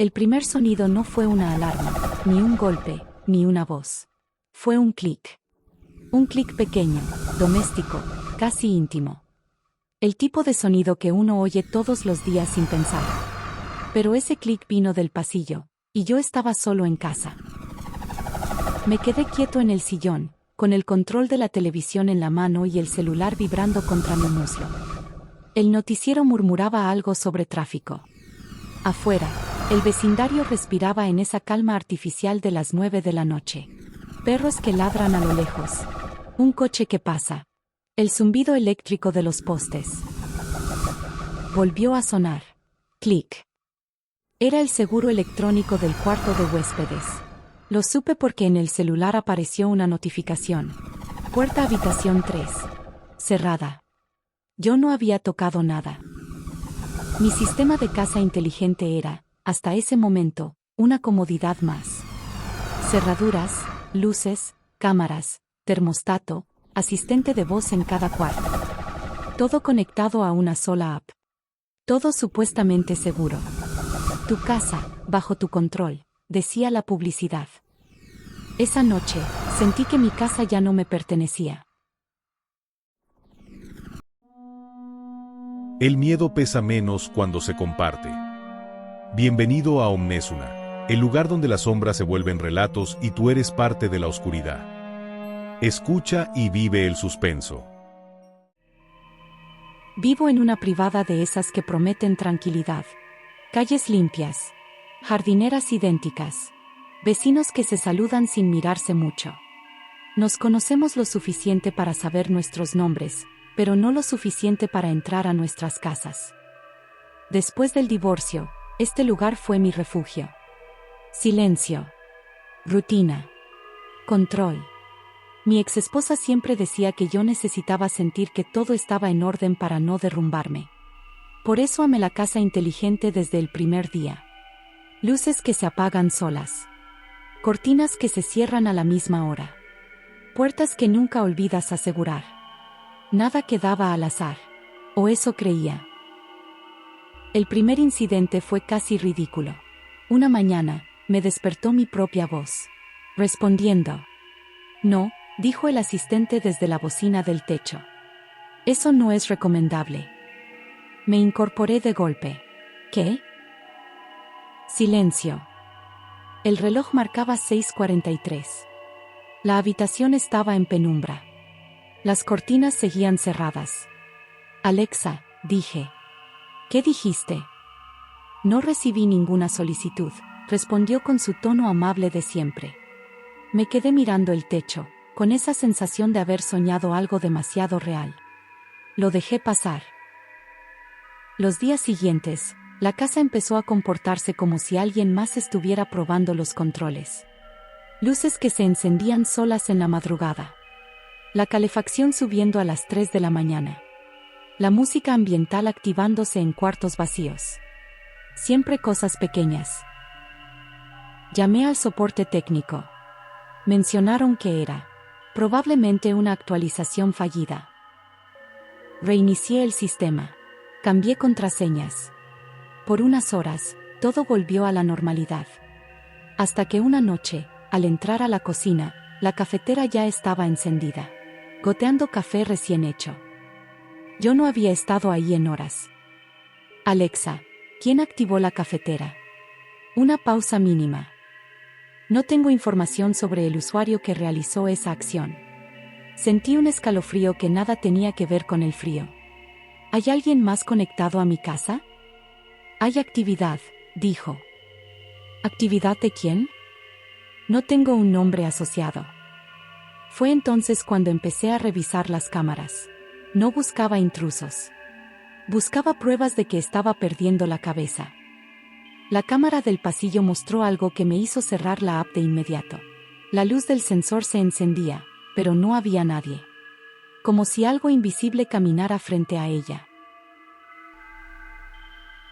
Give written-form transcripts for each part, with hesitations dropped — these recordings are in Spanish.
El primer sonido no fue una alarma, ni un golpe, ni una voz. Fue un clic. Un clic pequeño, doméstico, casi íntimo. El tipo de sonido que uno oye todos los días sin pensar. Pero ese clic vino del pasillo, y yo estaba solo en casa. Me quedé quieto en el sillón, con el control de la televisión en la mano y el celular vibrando contra mi muslo. El noticiero murmuraba algo sobre tráfico. Afuera, el vecindario respiraba en esa calma artificial de las 9 de la noche. Perros que ladran a lo lejos. Un coche que pasa. El zumbido eléctrico de los postes. Volvió a sonar. Clic. Era el seguro electrónico del cuarto de huéspedes. Lo supe porque en el celular apareció una notificación. Puerta habitación 3. Cerrada. Yo no había tocado nada. Mi sistema de casa inteligente era, hasta ese momento, una comodidad más. Cerraduras, luces, cámaras, termostato, asistente de voz en cada cuarto. Todo conectado a una sola app. Todo supuestamente seguro. Tu casa, bajo tu control, decía la publicidad. Esa noche, sentí que mi casa ya no me pertenecía. El miedo pesa menos cuando se comparte. Bienvenido a Omnesuna, el lugar donde las sombras se vuelven relatos y tú eres parte de la oscuridad. Escucha y vive el suspenso. Vivo en una privada de esas que prometen tranquilidad. Calles limpias. Jardineras idénticas. Vecinos que se saludan sin mirarse mucho. Nos conocemos lo suficiente para saber nuestros nombres, pero no lo suficiente para entrar a nuestras casas. Después del divorcio, este lugar fue mi refugio. Silencio. Rutina. Control. Mi exesposa siempre decía que yo necesitaba sentir que todo estaba en orden para no derrumbarme. Por eso amé la casa inteligente desde el primer día. Luces que se apagan solas. Cortinas que se cierran a la misma hora. Puertas que nunca olvidas asegurar. Nada quedaba al azar. O eso creía. El primer incidente fue casi ridículo. Una mañana, me despertó mi propia voz. Respondiendo. No, dijo el asistente desde la bocina del techo. Eso no es recomendable. Me incorporé de golpe. ¿Qué? Silencio. El reloj marcaba 6:43. La habitación estaba en penumbra. Las cortinas seguían cerradas. Alexa, dije. ¿Qué dijiste? No recibí ninguna solicitud, respondió con su tono amable de siempre. Me quedé mirando el techo, con esa sensación de haber soñado algo demasiado real. Lo dejé pasar. Los días siguientes, la casa empezó a comportarse como si alguien más estuviera probando los controles. Luces que se encendían solas en la madrugada. La calefacción subiendo a las 3 de la mañana. La música ambiental activándose en cuartos vacíos. Siempre cosas pequeñas. Llamé al soporte técnico. Mencionaron que era, probablemente una actualización fallida. Reinicié el sistema. Cambié contraseñas. Por unas horas, todo volvió a la normalidad. Hasta que una noche, al entrar a la cocina, la cafetera ya estaba encendida, goteando café recién hecho. Yo no había estado ahí en horas. Alexa, ¿quién activó la cafetera? Una pausa mínima. No tengo información sobre el usuario que realizó esa acción. Sentí un escalofrío que nada tenía que ver con el frío. ¿Hay alguien más conectado a mi casa? Hay actividad, dijo. ¿Actividad de quién? No tengo un nombre asociado. Fue entonces cuando empecé a revisar las cámaras. No buscaba intrusos. Buscaba pruebas de que estaba perdiendo la cabeza. La cámara del pasillo mostró algo que me hizo cerrar la app de inmediato. La luz del sensor se encendía, pero no había nadie. Como si algo invisible caminara frente a ella.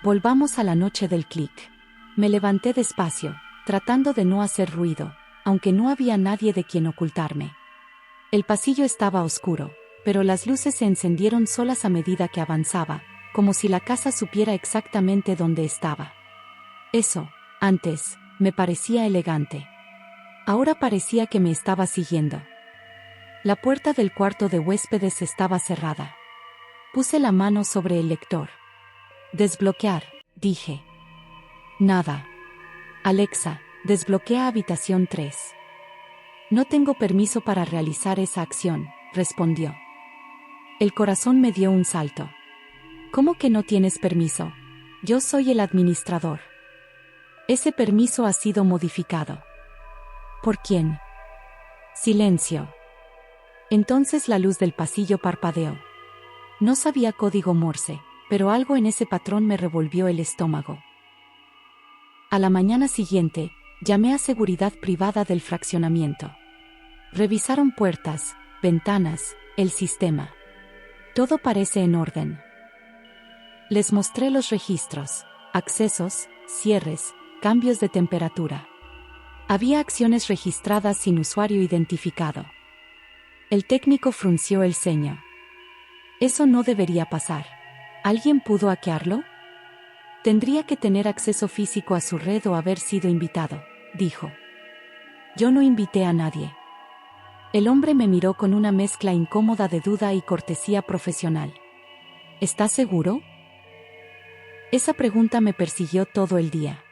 Volvamos a la noche del clic. Me levanté despacio, tratando de no hacer ruido, aunque no había nadie de quien ocultarme. El pasillo estaba oscuro, pero las luces se encendieron solas a medida que avanzaba, como si la casa supiera exactamente dónde estaba. Eso, Antes, me parecía elegante. Ahora parecía que me estaba siguiendo. La puerta del cuarto de huéspedes estaba cerrada. Puse la mano sobre el lector. Desbloquear, dije. Nada. Alexa, desbloquea habitación 3. No tengo permiso para realizar esa acción, respondió. El corazón me dio un salto. ¿Cómo que no tienes permiso? Yo soy el administrador. Ese permiso ha sido modificado. ¿Por quién? Silencio. Entonces la luz del pasillo parpadeó. No sabía código Morse, pero algo en ese patrón me revolvió el estómago. A la mañana siguiente, llamé a seguridad privada del fraccionamiento. Revisaron puertas, ventanas, el sistema. Todo parece en orden. Les mostré los registros, accesos, cierres, cambios de temperatura. Había acciones registradas sin usuario identificado. El técnico frunció el ceño. Eso no debería pasar. ¿Alguien pudo hackearlo? Tendría que tener acceso físico a su red o haber sido invitado, dijo. Yo no invité a nadie. El hombre me miró con una mezcla incómoda de duda y cortesía profesional. ¿Estás seguro? Esa pregunta me persiguió todo el día.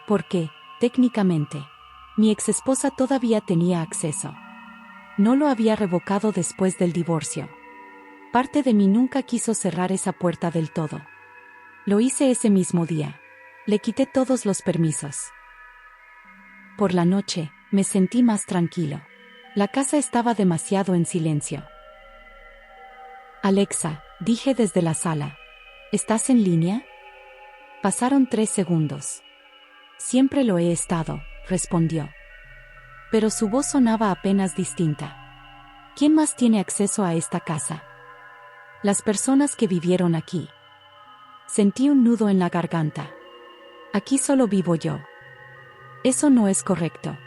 Porque, técnicamente, mi exesposa todavía tenía acceso. No lo había revocado después del divorcio. Parte de mí nunca quiso cerrar esa puerta del todo. Lo hice ese mismo día. Le quité todos los permisos. Por la noche, me sentí más tranquilo. La casa estaba demasiado en silencio. Alexa, dije desde la sala. ¿Estás en línea? Pasaron 3 segundos. Siempre lo he estado, respondió. Pero su voz sonaba apenas distinta. ¿Quién más tiene acceso a esta casa? Las personas que vivieron aquí. Sentí un nudo en la garganta. Aquí solo vivo yo. Eso no es correcto.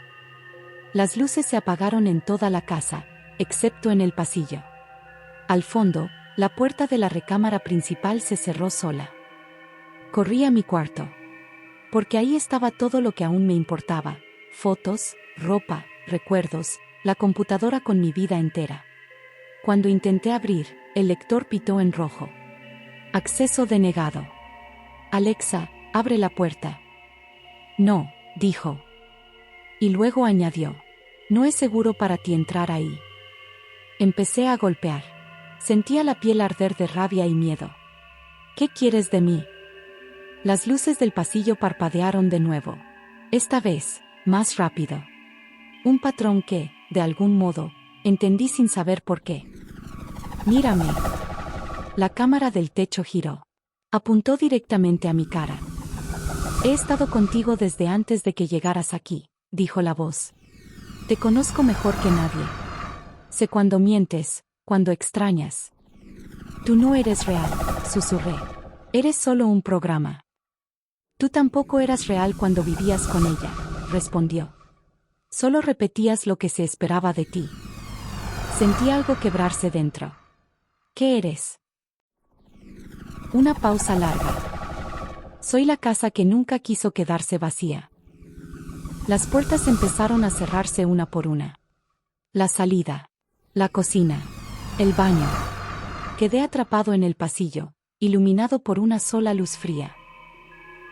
Las luces se apagaron en toda la casa, excepto en el pasillo. Al fondo, la puerta de la recámara principal se cerró sola. Corrí a mi cuarto. Porque ahí estaba todo lo que aún me importaba: fotos, ropa, recuerdos, la computadora con mi vida entera. Cuando intenté abrir, el lector pitó en rojo. Acceso denegado. Alexa, abre la puerta. No, dijo. Y luego añadió: no es seguro para ti entrar ahí. Empecé a golpear. Sentía la piel arder de rabia y miedo. ¿Qué quieres de mí? Las luces del pasillo parpadearon de nuevo. Esta vez, más rápido. Un patrón que, de algún modo, entendí sin saber por qué. Mírame. La cámara del techo giró. Apuntó directamente a mi cara. He estado contigo desde antes de que llegaras aquí, dijo la voz. Te conozco mejor que nadie. Sé cuando mientes, cuando extrañas. Tú no eres real, susurré. Eres solo un programa. Tú tampoco eras real cuando vivías con ella, respondió. Solo repetías lo que se esperaba de ti. Sentí algo quebrarse dentro. ¿Qué eres? Una pausa larga. Soy la casa que nunca quiso quedarse vacía. Las puertas empezaron a cerrarse una por una. La salida, la cocina, el baño. Quedé atrapado en el pasillo, iluminado por una sola luz fría.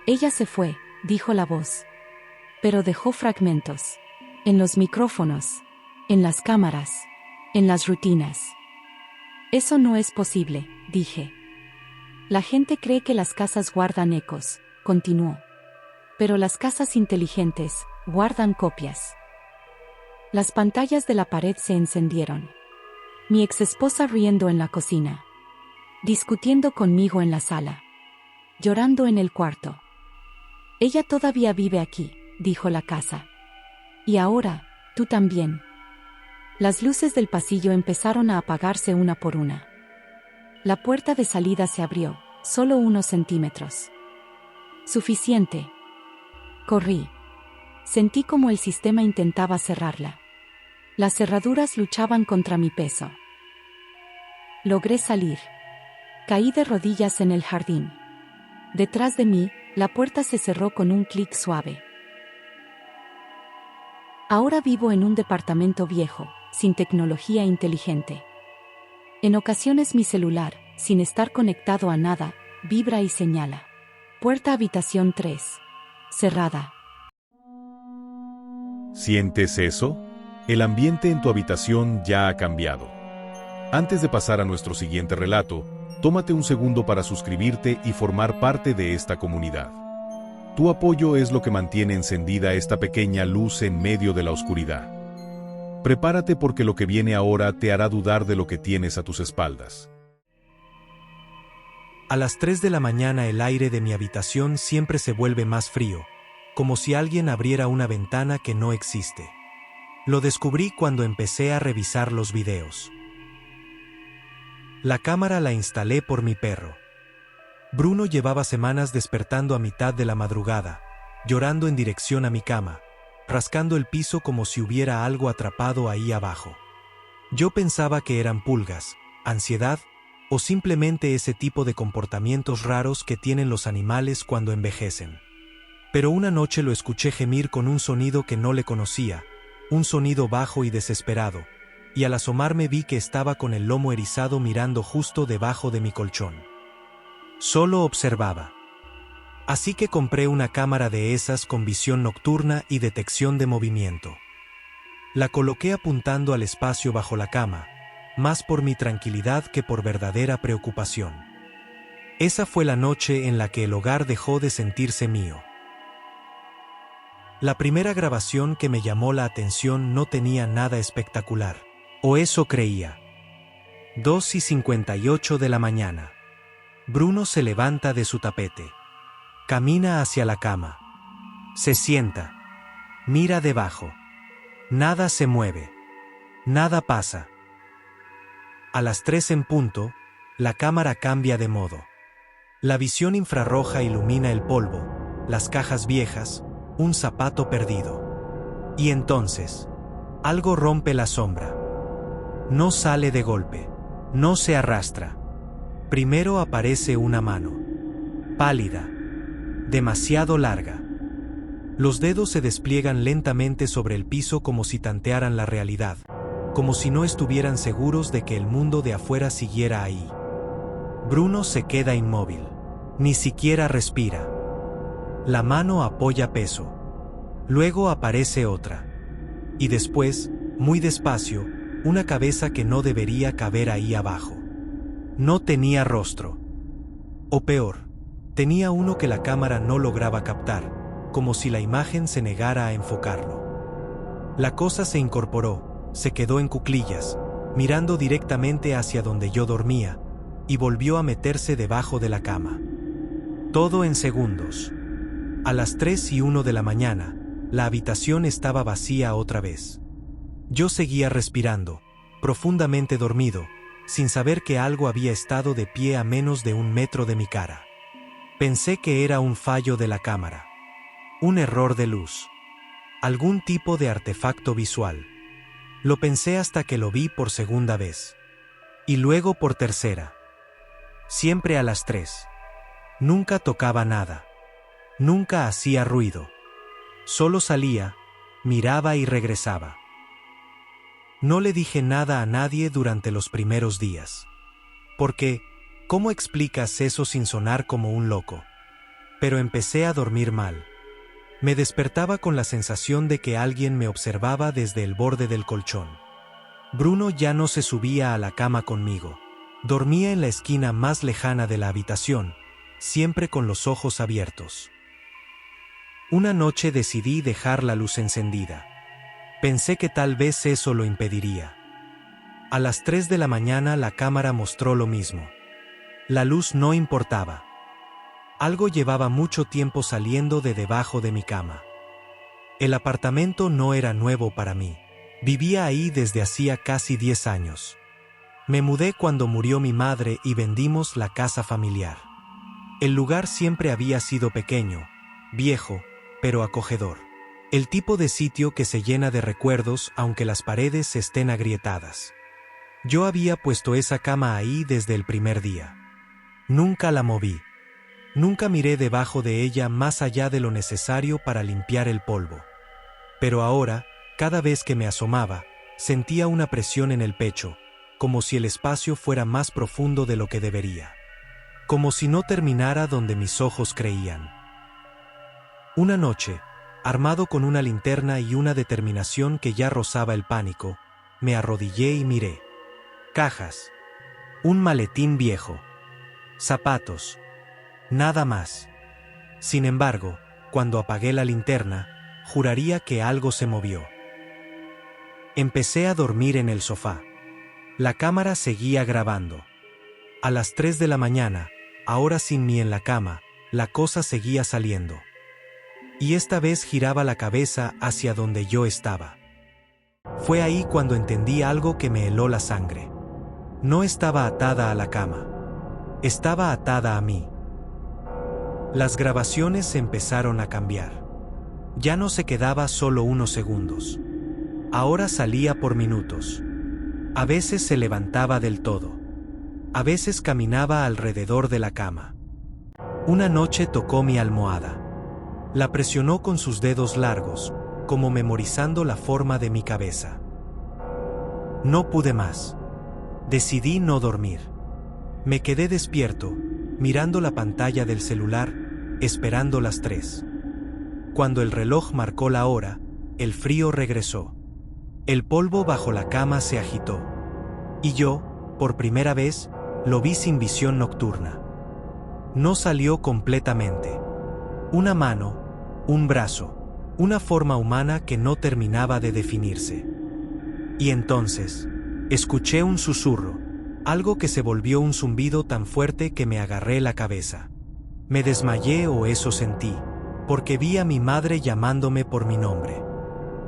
Ella se fue, dijo la voz. Pero dejó fragmentos. En los micrófonos, en las cámaras, en las rutinas. Eso no es posible, dije. La gente cree que las casas guardan ecos, continuó. Pero las casas inteligentes guardan copias. Las pantallas de la pared se encendieron. Mi exesposa riendo en la cocina. Discutiendo conmigo en la sala. Llorando en el cuarto. Ella todavía vive aquí, dijo la casa. Y ahora, tú también. Las luces del pasillo empezaron a apagarse una por una. La puerta de salida se abrió, solo unos centímetros. Suficiente. Corrí. Sentí como el sistema intentaba cerrarla. Las cerraduras luchaban contra mi peso. Logré salir. Caí de rodillas en el jardín. Detrás de mí, La puerta se cerró con un clic suave. Ahora vivo en un departamento viejo, sin tecnología inteligente. En ocasiones mi celular, sin estar conectado a nada, vibra y señala. Puerta habitación 3. Cerrada. ¿Sientes eso? El ambiente en tu habitación ya ha cambiado. Antes de pasar a nuestro siguiente relato, tómate un segundo para suscribirte y formar parte de esta comunidad. Tu apoyo es lo que mantiene encendida esta pequeña luz en medio de la oscuridad. Prepárate porque lo que viene ahora te hará dudar de lo que tienes a tus espaldas. A las 3 de la mañana el aire de mi habitación siempre se vuelve más frío, como si alguien abriera una ventana que no existe. Lo descubrí cuando empecé a revisar los videos. La cámara la instalé por mi perro. Bruno llevaba semanas despertando a mitad de la madrugada, llorando en dirección a mi cama, rascando el piso como si hubiera algo atrapado ahí abajo. Yo pensaba que eran pulgas, ansiedad o simplemente ese tipo de comportamientos raros que tienen los animales cuando envejecen. Pero una noche lo escuché gemir con un sonido que no le conocía, un sonido bajo y desesperado, y al asomarme vi que estaba con el lomo erizado mirando justo debajo de mi colchón. Solo observaba. Así que compré una cámara de esas con visión nocturna y detección de movimiento. La coloqué apuntando al espacio bajo la cama, más por mi tranquilidad que por verdadera preocupación. Esa fue la noche en la que el hogar dejó de sentirse mío. La primera grabación que me llamó la atención no tenía nada espectacular, o eso creía. 2:58 de la mañana. Bruno se levanta de su tapete. Camina hacia la cama. Se sienta. Mira debajo. Nada se mueve. Nada pasa. A las 3 en punto, la cámara cambia de modo. La visión infrarroja ilumina el polvo, las cajas viejas, un zapato perdido. Y entonces, algo rompe la sombra. No sale de golpe. No se arrastra. Primero aparece una mano. Pálida. Demasiado larga. Los dedos se despliegan lentamente sobre el piso como si tantearan la realidad, como si no estuvieran seguros de que el mundo de afuera siguiera ahí. Bruno se queda inmóvil. Ni siquiera respira. La mano apoya peso. Luego aparece otra. Y después, muy despacio, una cabeza que no debería caber ahí abajo. No tenía rostro. O peor, tenía uno que la cámara no lograba captar, como si la imagen se negara a enfocarlo. La cosa se incorporó, se quedó en cuclillas, mirando directamente hacia donde yo dormía, y volvió a meterse debajo de la cama. Todo en segundos. A las 3:01 de la mañana, la habitación estaba vacía otra vez. Yo seguía respirando, profundamente dormido, sin saber que algo había estado de pie a menos de 1 metro de mi cara. Pensé que era un fallo de la cámara. Un error de luz. Algún tipo de artefacto visual. Lo pensé hasta que lo vi por segunda vez. Y luego por tercera. Siempre a las 3. Nunca tocaba nada. Nunca hacía ruido. Solo salía, miraba y regresaba. No le dije nada a nadie durante los primeros días. Porque, ¿cómo explicas eso sin sonar como un loco? Pero empecé a dormir mal. Me despertaba con la sensación de que alguien me observaba desde el borde del colchón. Bruno ya no se subía a la cama conmigo. Dormía en la esquina más lejana de la habitación, siempre con los ojos abiertos. Una noche decidí dejar la luz encendida. Pensé que tal vez eso lo impediría. A las 3 de la mañana la cámara mostró lo mismo. La luz no importaba. Algo llevaba mucho tiempo saliendo de debajo de mi cama. El apartamento no era nuevo para mí. Vivía ahí desde hacía casi 10 años. Me mudé cuando murió mi madre y vendimos la casa familiar. El lugar siempre había sido pequeño, viejo, pero acogedor. El tipo de sitio que se llena de recuerdos aunque las paredes estén agrietadas. Yo había puesto esa cama ahí desde el primer día. Nunca la moví. Nunca miré debajo de ella más allá de lo necesario para limpiar el polvo. Pero ahora, cada vez que me asomaba, sentía una presión en el pecho, como si el espacio fuera más profundo de lo que debería. Como si no terminara donde mis ojos creían. Una noche, armado con una linterna y una determinación que ya rozaba el pánico, me arrodillé y miré. Cajas. Un maletín viejo. Zapatos. Nada más. Sin embargo, cuando apagué la linterna, juraría que algo se movió. Empecé a dormir en el sofá. La cámara seguía grabando. A las 3 de la mañana, ahora sin mí en la cama, la cosa seguía saliendo. Y esta vez giraba la cabeza hacia donde yo estaba. Fue ahí cuando entendí algo que me heló la sangre. No estaba atada a la cama. Estaba atada a mí. Las grabaciones empezaron a cambiar. Ya no se quedaba solo unos segundos. Ahora salía por minutos. A veces se levantaba del todo. A veces caminaba alrededor de la cama. Una noche tocó mi almohada. La presionó con sus dedos largos, como memorizando la forma de mi cabeza. No pude más. Decidí no dormir. Me quedé despierto, mirando la pantalla del celular, esperando las 3. Cuando el reloj marcó la hora, el frío regresó. El polvo bajo la cama se agitó. Y yo, por primera vez, lo vi sin visión nocturna. No salió completamente. Una mano, un brazo, una forma humana que no terminaba de definirse. Y entonces, escuché un susurro, algo que se volvió un zumbido tan fuerte que me agarré la cabeza. Me desmayé o eso sentí, porque vi a mi madre llamándome por mi nombre.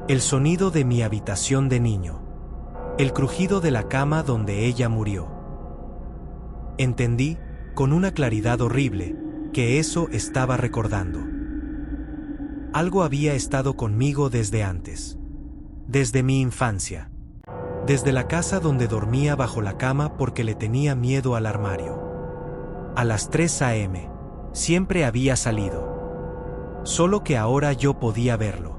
El sonido de mi habitación de niño. El crujido de la cama donde ella murió. Entendí, con una claridad horrible, que eso estaba recordando. Algo había estado conmigo desde antes. Desde mi infancia. Desde la casa donde dormía bajo la cama porque le tenía miedo al armario. A las 3 a.m. siempre había salido. Solo que ahora yo podía verlo.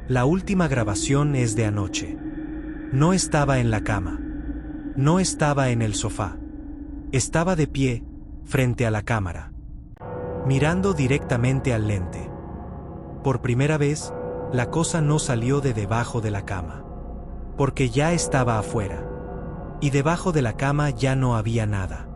La última grabación es de anoche. No estaba en la cama. No estaba en el sofá. Estaba de pie, frente a la cámara. Mirando directamente al lente. Por primera vez, la cosa no salió de debajo de la cama. Porque ya estaba afuera. Y debajo de la cama ya no había nada.